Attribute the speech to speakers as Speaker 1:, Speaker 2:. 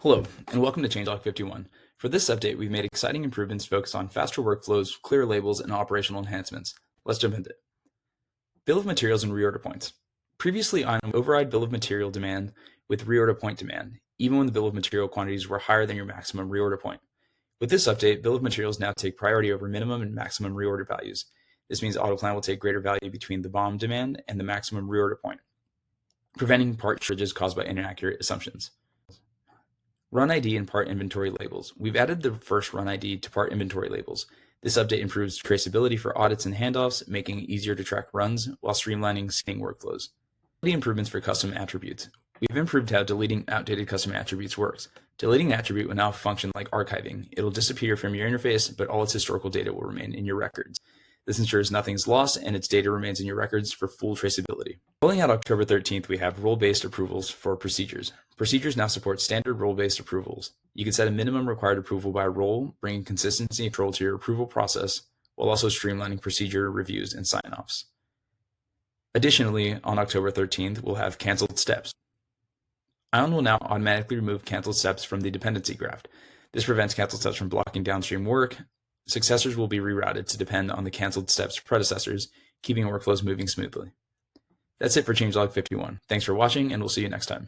Speaker 1: Hello, and welcome to Changelog 51. For this update, we've made exciting improvements focused on faster workflows, clear labels, and operational enhancements. Let's jump into it. Bill of materials and reorder points. Previously, on override bill of material demand with reorder point demand, even when the bill of material quantities were higher than your maximum reorder point. With this update, bill of materials now take priority over minimum and maximum reorder values. This means AutoPlan will take greater value between the BOM demand and the maximum reorder point, preventing part shortages caused by inaccurate assumptions. Run ID and part inventory labels. We've added the first run ID to part inventory labels. This update improves traceability for audits and handoffs, making it easier to track runs while streamlining scanning workflows. The improvements for custom attributes. We've improved how deleting outdated custom attributes works. Deleting an attribute will now function like archiving. It'll disappear from your interface, but all its historical data will remain in your records. This ensures nothing's lost and its data remains in your records for full traceability. Rolling out October 13th, we have role-based approvals for procedures. Procedures now support standard role-based approvals. You can set a minimum required approval by role, bringing consistency and control to your approval process, while also streamlining procedure reviews and sign-offs. Additionally, on October 13th, we'll have canceled steps. Ion will now automatically remove canceled steps from the dependency graph. This prevents canceled steps from blocking downstream work. Successors will be rerouted to depend on the canceled steps predecessors, keeping workflows moving smoothly. That's it for Changelog 51. Thanks for watching, and we'll see you next time.